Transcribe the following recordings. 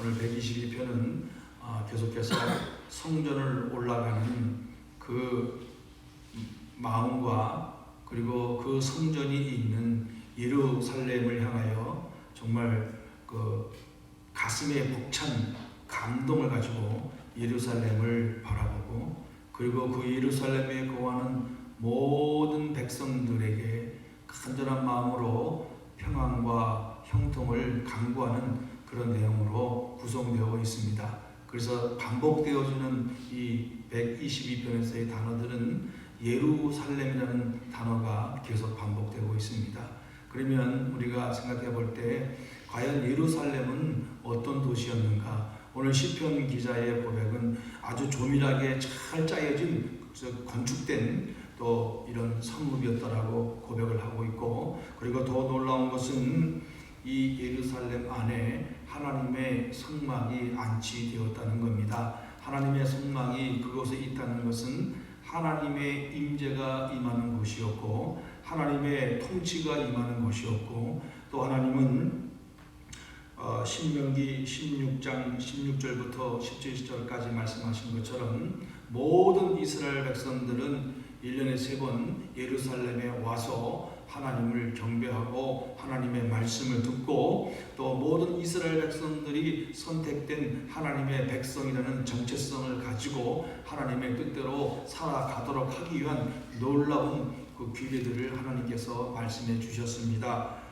오늘 122편은 계속해서 성전을 올라가는 그 마음과 그리고 그 성전이 있는 예루살렘을 향하여 정말 그 가슴에 벅찬 감동을 가지고 예루살렘을 바라보고, 그리고 그 예루살렘에 거하는 모든 백성들에게 간절한 마음으로 평안과 형통을 강구하는 그런 내용으로 구성되어 있습니다. 그래서 반복되어지는 이 122편에서의 단어들은 예루살렘이라는 단어가 계속 반복되고 있습니다. 그러면 우리가 생각해 볼 때 과연 예루살렘은 어떤 도시였는가? 오늘 시편 기자의 고백은 아주 조밀하게 잘 짜여진 건축된 또 이런 성읍이었다라고 고백을 하고 있고, 그리고 더 놀라운 것은 이 예루살렘 안에 하나님의 성막이 안치되었다는 겁니다. 하나님의 성막이 그곳에 있다는 것은 하나님의 임재가 임하는 곳이었고, 하나님의 통치가 임하는 곳이었고, 또 하나님은 신명기 16장 16절부터 17절까지 말씀하신 것처럼 모든 이스라엘 백성들은 1년에 3번 예루살렘에 와서 하나님을 경배하고 하나님의 말씀을 듣고, 또 모든 이스라엘 백성들이 선택된 하나님의 백성이라는 정체성을 가지고 하나님의 뜻대로 살아가도록 하기 위한 놀라운 그 규례들을 하나님께서 말씀해 주셨습니다.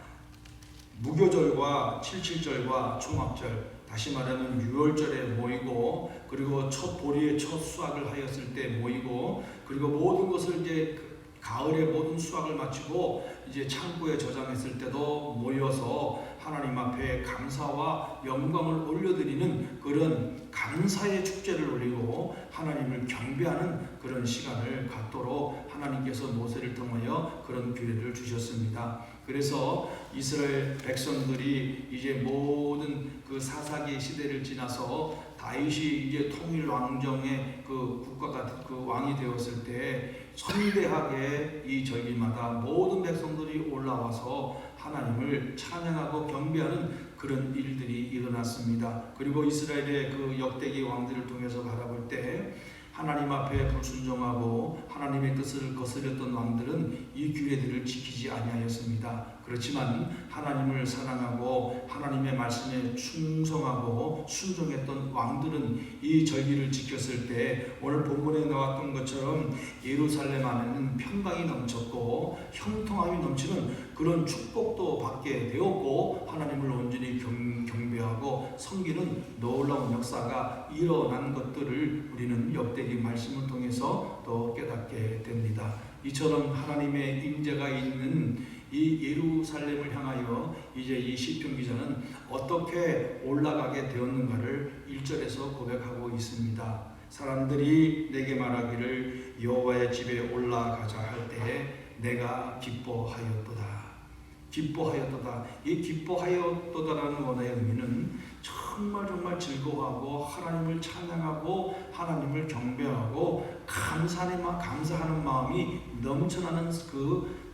무교절과 77절과 총합절, 다시 말하면 유월절에 모이고, 그리고 첫 보리의 첫 수확을 하였을 때 모이고, 그리고 모든 것을 이제 가을에 모든 수확을 마치고 이제 창고에 저장했을 때도 모여서 하나님 앞에 감사와 영광을 올려드리는 그런 감사의 축제를 올리고 하나님을 경배하는 그런 시간을 갖도록 하나님께서 모세를 통하여 그런 규례를 주셨습니다. 그래서 이스라엘 백성들이 이제 모든 그 사사기 시대를 지나서 다윗이 이제 통일 왕정의 그 국가가 그 왕이 되었을 때 성대하게 이 절기마다 모든 백성들이 올라와서 하나님을 찬양하고 경배하는 그런 일들이 일어났습니다. 그리고 이스라엘의 그 역대기 왕들을 통해서 바라볼 때 하나님 앞에 불순종하고 하나님의 뜻을 거스렸던 왕들은 이 규례들을 지키지 아니하였습니다. 그렇지만 하나님을 사랑하고 하나님의 말씀에 충성하고 순종했던 왕들은 이 절기를 지켰을 때 오늘 본문에 나왔던 것처럼 예루살렘 안에는 평강이 넘쳤고 형통함이 넘치는 그런 축복도 받게 되었고, 하나님을 온전히 경배하고 섬기는 놀라운 역사가 일어난 것들을 우리는 역대기 말씀을 통해서 또 깨닫게 됩니다. 이처럼 하나님의 임재가 있는 이 예루살렘을 향하여 이제 이 시편 기자는 어떻게 올라가게 되었는가를 1절에서 고백하고 있습니다. 사람들이 내게 말하기를 여호와의 집에 올라가자 할 때에 내가 기뻐하였도다. 기뻐하였도다. 이 기뻐하였도다라는 원어의 의미는 정말 즐거워하고 하나님을 찬양하고 하나님을 경배하고 감사하는 마음이 넘쳐나는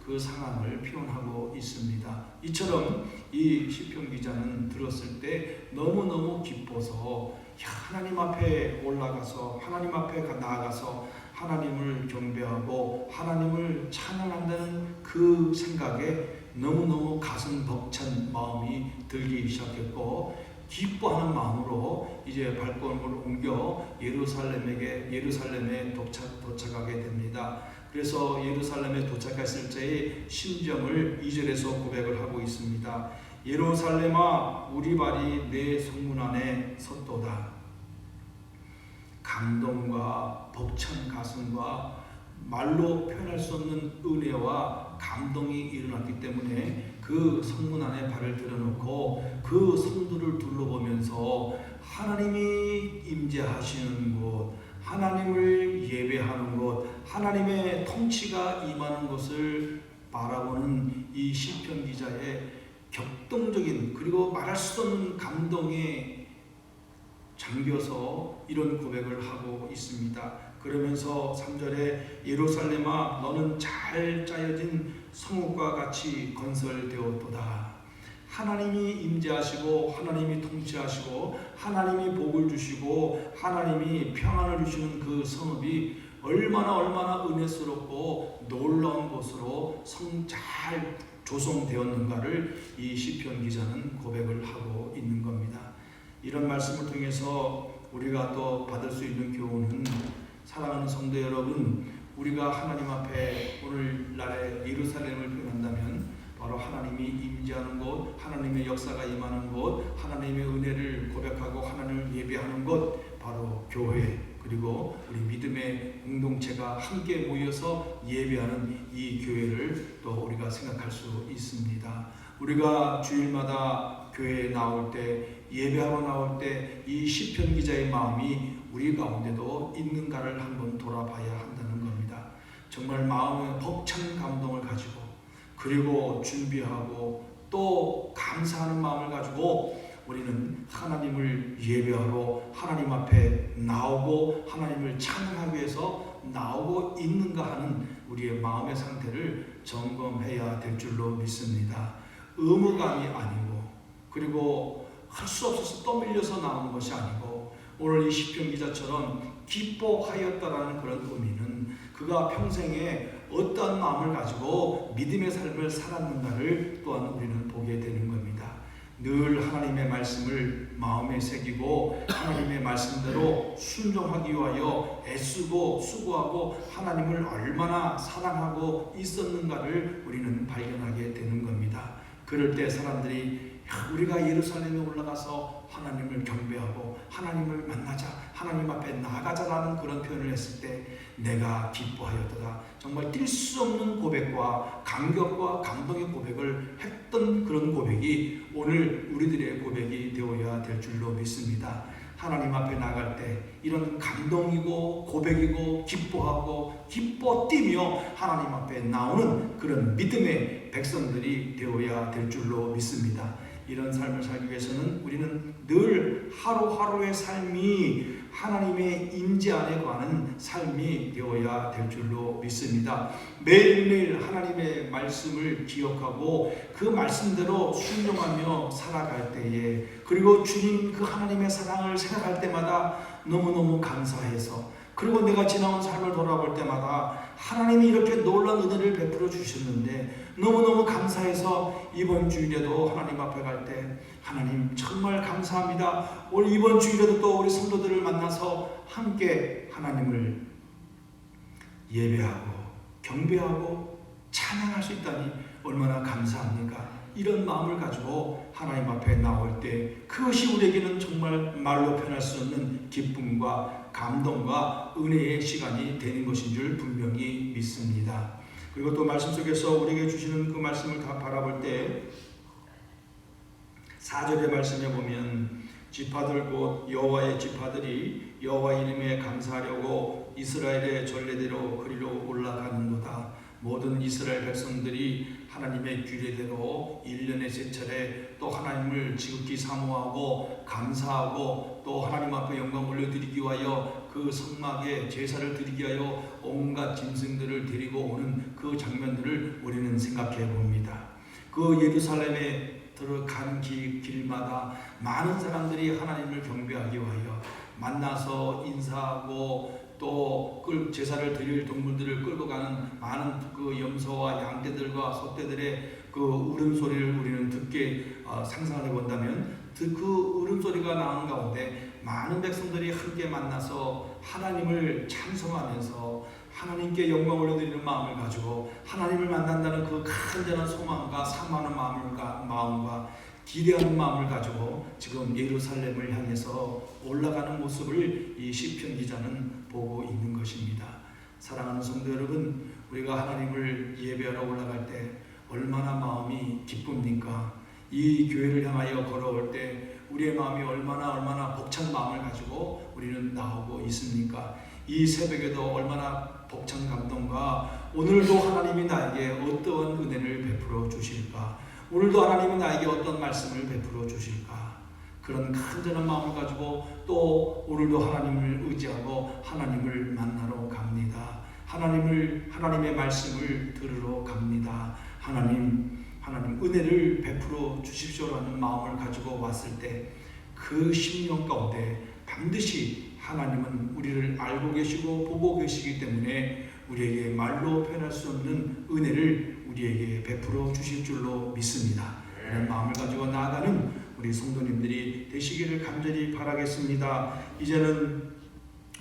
그 상황을 표현하고 있습니다. 이처럼 이 시편 기자는 들었을 때 너무너무 기뻐서 하나님 앞에 올라가서 하나님 앞에 나아가서 하나님을 경배하고 하나님을 찬양한다는 그 생각에 너무너무 가슴 벅찬 마음이 들기 시작했고, 기뻐하는 마음으로 이제 발걸음을 옮겨 예루살렘에 도착하게 됩니다. 그래서 예루살렘에 도착했을 때의 심정을 2절에서 고백을 하고 있습니다. 예루살렘아 우리 발이 내 성문 안에 섰도다. 감동과 벅찬 가슴과 말로 표현할 수 없는 은혜와 감동이 일어났기 때문에 그 성문 안에 발을 들여놓고 그 성도를 둘러보면서 하나님이 임재하시는 곳, 하나님을 예배하는 곳, 하나님의 통치가 임하는 것을 바라보는 이 시편 기자의 격동적인 그리고 말할 수 없는 감동에 잠겨서 이런 고백을 하고 있습니다. 그러면서 3절에 예루살렘아 너는 잘 짜여진 성읍과 같이 건설되었도다. 하나님이 임재하시고 하나님이 통치하시고 하나님이 복을 주시고 하나님이 평안을 주시는 그 성읍이 얼마나 은혜스럽고 놀라운 곳으로 잘 조성되었는가를 이 시편 기자는 고백을 하고 있는 겁니다. 이런 말씀을 통해서 우리가 또 받을 수 있는 교훈은, 사랑하는 성도 여러분, 우리가 하나님 앞에 오늘날의 예루살렘을 표현한다면 바로 하나님이 임재하는 곳, 하나님의 역사가 임하는 곳, 하나님의 은혜를 고백하고 하나님을 예배하는 곳, 바로 교회, 그리고 우리 믿음의 공동체가 함께 모여서 예배하는 이 교회를 또 우리가 생각할 수 있습니다. 우리가 주일마다 교회에 나올 때, 예배하러 나올 때 이 시편 기자의 마음이 우리 가운데도 있는가를 한번 돌아봐야 한다는 겁니다. 정말 마음의 벅찬 감동을 가지고, 그리고 준비하고 또 감사하는 마음을 가지고 우리는 하나님을 예배하러 하나님 앞에 나오고 하나님을 찬양하기 위해서 나오고 있는가 하는 우리의 마음의 상태를 점검해야 될 줄로 믿습니다. 의무감이 아니고, 그리고 할 수 없어서 떠밀려서 나오는 것이 아니고, 오늘 이 시편 기자처럼 기뻐하였다라는 그런 의미는 그가 평생에 어떠한 마음을 가지고 믿음의 삶을 살았는가를 또한 우리는 보게 되는 겁니다. 늘 하나님의 말씀을 마음에 새기고 하나님의 말씀대로 순종하기 위하여 애쓰고 수고하고 하나님을 얼마나 사랑하고 있었는가를 우리는 발견하게 되는 겁니다. 그럴 때 사람들이 우리가 예루살렘에 올라가서 하나님을 경배하고 하나님을 만나자, 하나님 앞에 나가자라는 그런 표현을 했을 때 내가 기뻐하였다. 정말 뛸 수 없는 고백과 감격과 감동의 고백을 했던 그런 고백이 오늘 우리들의 고백이 되어야 될 줄로 믿습니다. 하나님 앞에 나갈 때 이런 감동이고 고백이고 기뻐하고 기뻐 뛰며 하나님 앞에 나오는 그런 믿음의 백성들이 되어야 될 줄로 믿습니다. 이런 삶을 살기 위해서는 우리는 늘 하루하루의 삶이 하나님의 임재 안에 관한 삶이 되어야 될 줄로 믿습니다. 매일매일 하나님의 말씀을 기억하고 그 말씀대로 순종하며 살아갈 때에, 그리고 주님 그 하나님의 사랑을 생각할 때마다 너무너무 감사해서, 그리고 내가 지나온 삶을 돌아볼 때마다 하나님이 이렇게 놀라운 은혜를 베풀어 주셨는데 너무너무 감사해서 이번 주일에도 하나님 앞에 갈 때 하나님 정말 감사합니다. 오늘 이번 주일에도 또 우리 성도들을 만나서 함께 하나님을 예배하고 경배하고 찬양할 수 있다니 얼마나 감사합니까? 이런 마음을 가지고 하나님 앞에 나올 때 그것이 우리에게는 정말 말로 표현할 수 없는 기쁨과 감동과 은혜의 시간이 되는 것인 줄 분명히 믿습니다. 그리고 또 말씀 속에서 우리에게 주시는 그 말씀을 다 바라볼 때 4절의 말씀에 보면 지파들 곧 여호와의 지파들이 여호와 이름에 감사하려고 이스라엘의 전례대로 그리로 올라가는도다. 모든 이스라엘 백성들이 하나님의 규례대로 1년에 3차례 또 하나님을 지극히 사모하고 감사하고 또 하나님 앞에 영광 올려드리기 위하여 그 성막에 제사를 드리기 위하여 온갖 짐승들을 데리고 오는 그 장면들을 우리는 생각해 봅니다. 그 예루살렘에 들어가는 길마다 많은 사람들이 하나님을 경배하기 위하여 만나서 인사하고 또 제사를 드릴 동물들을 끌고 가는 많은 그 염소와 양떼들과 소떼들의 그 울음소리를 우리는 듣게 상상해 본다면 그 울음소리가 나오는 가운데 많은 백성들이 함께 만나서 하나님을 찬송하면서 하나님께 영광 올려드리는 마음을 가지고 하나님을 만난다는 그 간절한 소망과 사모하는 마음과 기대하는 마음을 가지고 지금 예루살렘을 향해서 올라가는 모습을 이 시편 기자는 보고 있는 것입니다. 사랑하는 성도 여러분, 우리가 하나님을 예배하러 올라갈 때 얼마나 마음이 기쁩니까? 이 교회를 향하여 걸어올 때 우리의 마음이 얼마나 벅찬 마음을 가지고 우리는 나오고 있습니까? 이 새벽에도 얼마나 벅찬 감동과 오늘도 하나님이 나에게 어떠한 은혜를 베풀어 주실까? 오늘도 하나님이 나에게 어떤 말씀을 베풀어 주실까? 그런 간절한 마음을 가지고 또 오늘도 하나님을 의지하고 하나님을 만나러 갑니다. 하나님의 말씀을 들으러 갑니다. 하나님 은혜를 베풀어 주십시오라는 마음을 가지고 왔을 때 그 심령 가운데 반드시 하나님은 우리를 알고 계시고 보고 계시기 때문에 우리에게 말로 표현할 수 없는 은혜를 우리에게 베풀어 주실 줄로 믿습니다. 이런 마음을 가지고 나아가는 우리 성도님들이 되시기를 간절히 바라겠습니다. 이제는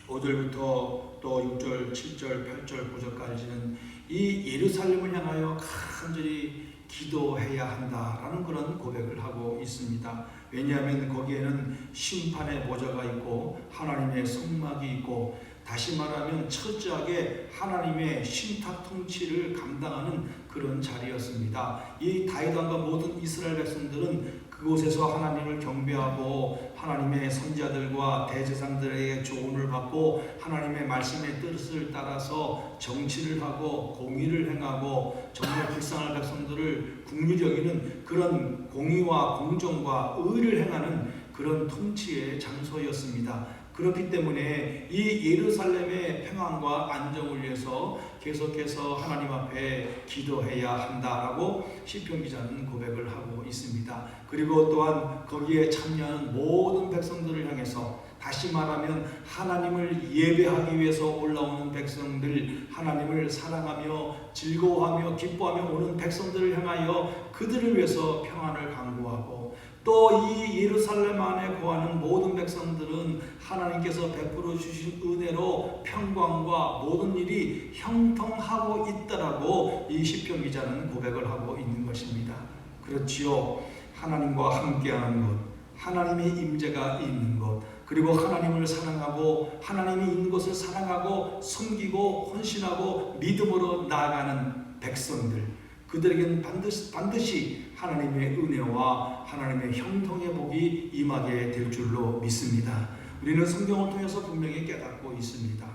5절부터 또 6절, 7절, 8절, 9절까지는 이 예루살렘을 향하여 간절히 기도해야 한다라는 그런 고백을 하고 있습니다. 왜냐하면 거기에는 심판의 보좌가 있고 하나님의 성막이 있고, 다시 말하면 철저하게 하나님의 신탁 통치를 감당하는 그런 자리였습니다. 이 다윗 왕과 모든 이스라엘 백성들은 그곳에서 하나님을 경배하고 하나님의 선지자들과 대제사장들에게 조언을 받고 하나님의 말씀의 뜻을 따라서 정치를 하고 공의를 행하고 정말 불쌍한 백성들을 긍휼히 여기는 그런 공의와 공정과 의를 행하는 그런 통치의 장소였습니다. 그렇기 때문에 이 예루살렘의 평안과 안정을 위해서 계속해서 하나님 앞에 기도해야 한다라고 시편 기자는 고백을 하고 있습니다. 그리고 또한 거기에 참여하는 모든 백성들을 향해서, 다시 말하면 하나님을 예배하기 위해서 올라오는 백성들, 하나님을 사랑하며 즐거워하며 기뻐하며 오는 백성들을 향하여 그들을 위해서 평안을 강구하고, 또 이 예루살렘 안에 거하는 모든 백성들은 하나님께서 베풀어 주신 은혜로 평강과 모든 일이 형통하고 있다라고 이 시편 기자는 고백을 하고 있는 것입니다. 그렇지요. 하나님과 함께하는 것, 하나님의 임재가 있는 것, 그리고 하나님을 사랑하고 하나님이 있는 것을 사랑하고 섬기고 헌신하고 믿음으로 나아가는 백성들, 그들에게는 반드시 하나님의 은혜와 하나님의 형통의 복이 임하게 될 줄로 믿습니다. 우리는 성경을 통해서 분명히 깨닫고 있습니다.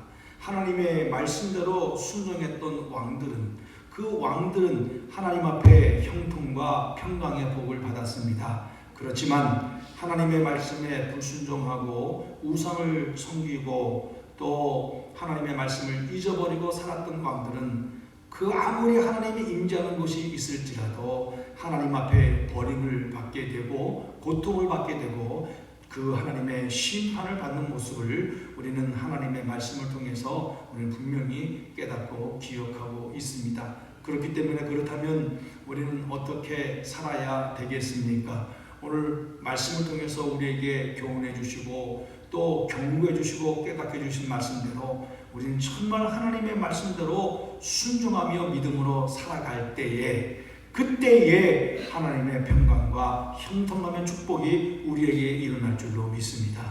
하나님의 말씀대로 순종했던 왕들은, 그 왕들은 하나님 앞에 형통과 평강의 복을 받았습니다. 그렇지만 하나님의 말씀에 불순종하고 우상을 섬기고 또 하나님의 말씀을 잊어버리고 살았던 왕들은 그 아무리 하나님이 임재하는 곳이 있을지라도 하나님 앞에 버림을 받게 되고 고통을 받게 되고 그 하나님의 심판을 받는 모습을 우리는 하나님의 말씀을 통해서 우리는 분명히 깨닫고 기억하고 있습니다. 그렇기 때문에 그렇다면 우리는 어떻게 살아야 되겠습니까? 오늘 말씀을 통해서 우리에게 교훈해 주시고 또 경고해 주시고 깨닫게 주신 말씀대로 우리는 정말 하나님의 말씀대로 순종하며 믿음으로 살아갈 때에, 그때에 하나님의 평강과 형통함의 축복이 우리에게 일어날 줄로 믿습니다.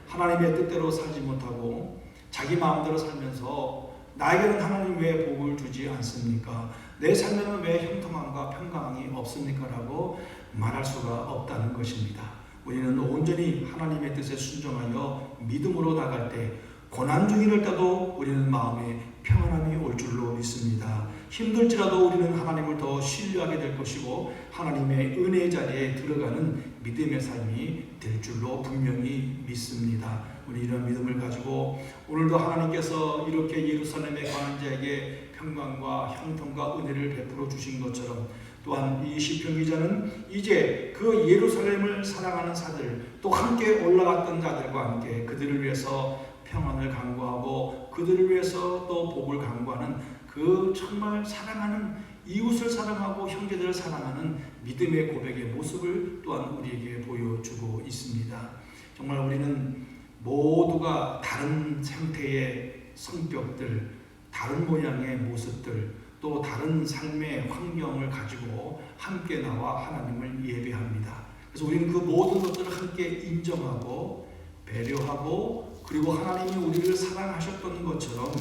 하나님의 뜻대로 살지 못하고 자기 마음대로 살면서 나에게는 하나님 왜 복을 주지 않습니까? 내 삶에는 왜 형통함과 평강이 없습니까? 라고 말할 수가 없다는 것입니다. 우리는 온전히 하나님의 뜻에 순종하여 믿음으로 나갈 때 고난 중일 때도 우리는 마음에 평안함이 올 줄로 믿습니다. 힘들지라도 우리는 하나님을 더 신뢰하게 될 것이고 하나님의 은혜의 자리에 들어가는 믿음의 삶이 될 줄로 분명히 믿습니다. 우리 이런 믿음을 가지고 오늘도 하나님께서 이렇게 예루살렘에 관한 자에게 평강과 형통과 은혜를 베풀어 주신 것처럼, 또한 이 시편 기자는 이제 그 예루살렘을 사랑하는 사들, 또 함께 올라갔던 자들과 함께 그들을 위해서 평안을 강구하고 그들을 위해서 또 복을 강구하는 그 정말 사랑하는, 이웃을 사랑하고 형제들을 사랑하는 믿음의 고백의 모습을 또한 우리에게 보여주고 있습니다. 정말 우리는 모두가 다른 형태의 성격들, 다른 모양의 모습들, 또 다른 삶의 환경을 가지고 함께 나와 하나님을 예배합니다. 그래서 우리는 그 모든 것들을 함께 인정하고 배려하고, 그리고 하나님이 우리를 사랑하셨던 것처럼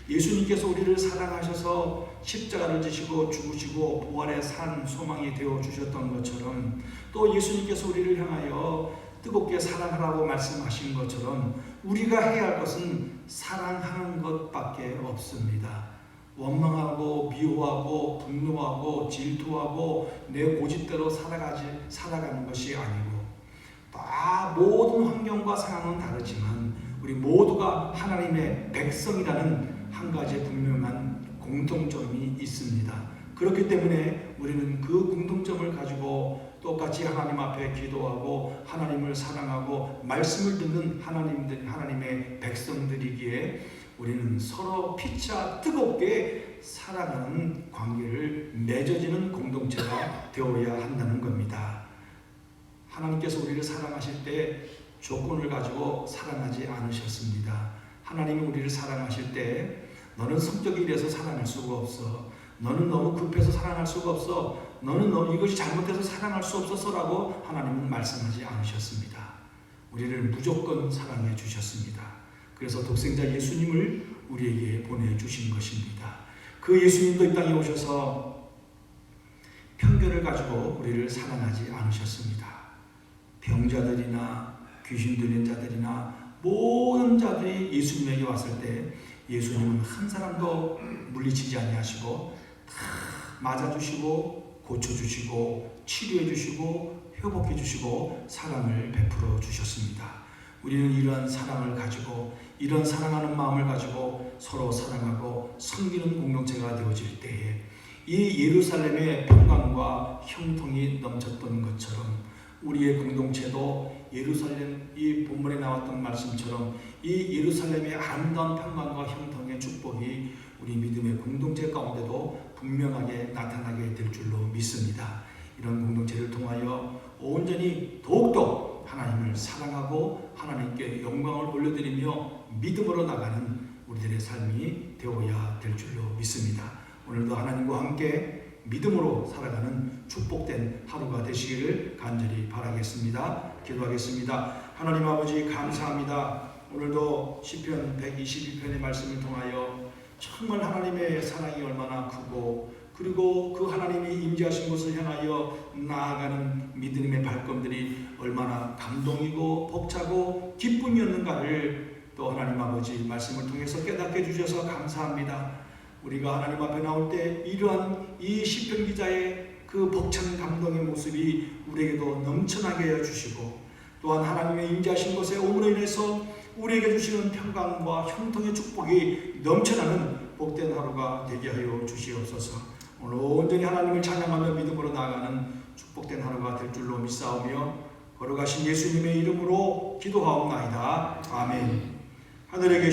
예수님께서 우리를 사랑하셔서 십자가를 지시고 죽으시고 부활의 산 소망이 되어 주셨던 것처럼, 또 예수님께서 우리를 향하여 뜨겁게 사랑하라고 말씀하신 것처럼 우리가 해야 할 것은 사랑하는 것밖에 없습니다. 원망하고 미워하고 분노하고 질투하고 내 고집대로 살아가는 것이 아니고, 다 모든 환경과 상황은 다르지만 우리 모두가 하나님의 백성이라는 한 가지 분명한 공통점이 있습니다. 그렇기 때문에 우리는 그 공통점을 가지고 똑같이 하나님 앞에 기도하고 하나님을 사랑하고 말씀을 듣는 하나님의 백성들이기에 우리는 서로 피차 뜨겁게 사랑하는 관계를 맺어지는 공동체가 되어야 한다는 겁니다. 하나님께서 우리를 사랑하실 때 조건을 가지고 사랑하지 않으셨습니다. 하나님이 우리를 사랑하실 때 너는 성격이 이래서 사랑할 수가 없어. 너는 너무 급해서 사랑할 수가 없어. 너는 이것이 잘못해서 사랑할 수 없어서라고 하나님은 말씀하지 않으셨습니다. 우리를 무조건 사랑해 주셨습니다. 그래서 독생자 예수님을 우리에게 보내주신 것입니다. 그 예수님도 이 땅에 오셔서 편견을 가지고 우리를 사랑하지 않으셨습니다. 병자들이나 귀신 들린 자들이나 모든 자들이 예수님에게 왔을 때 예수님은 한 사람도 물리치지 아니하시고 다 맞아주시고 고쳐주시고 치료해주시고 회복해주시고 사랑을 베풀어 주셨습니다. 우리는 이러한 사랑을 가지고 이런 사랑하는 마음을 가지고 서로 사랑하고 섬기는 공동체가 되어질 때에 이 예루살렘의 평강과 형통이 넘쳤던 것처럼 우리의 공동체도 예루살렘, 이 본문에 나왔던 말씀처럼 이 예루살렘의 아름다운 평강과 형통의 축복이 우리 믿음의 공동체 가운데도 분명하게 나타나게 될 줄로 믿습니다. 이런 공동체를 통하여 온전히 더욱더 하나님을 사랑하고 하나님께 영광을 올려드리며 믿음으로 나가는 우리들의 삶이 되어야 될 줄로 믿습니다. 오늘도 하나님과 함께 믿음으로 살아가는 축복된 하루가 되시기를 간절히 바라겠습니다. 기도하겠습니다. 하나님 아버지 감사합니다. 오늘도 시편 122편의 말씀을 통하여 정말 하나님의 사랑이 얼마나 크고 그리고 그 하나님이 임재하신 곳을 향하여 나아가는 믿음의 발걸음들이 얼마나 감동이고 벅차고 기쁨이었는가를 또 하나님 아버지 말씀을 통해서 깨닫게 해주셔서 감사합니다. 우리가 하나님 앞에 나올 때 이러한 이 시편 기자의 그 벅찬 감동의 모습이 우리에게도 넘쳐나게 해주시고 또한 하나님의 임재하신 것에 오므로 인해서 우리에게 주시는 평강과 형통의 축복이 넘쳐나는 복된 하루가 되게 하여 주시옵소서. 오늘 온전히 하나님을 찬양하며 믿음으로 나아가는 축복된 하루가 될 줄로 믿사오며 걸어가신 예수님의 이름으로 기도하옵나이다. 아멘. 하늘에 계신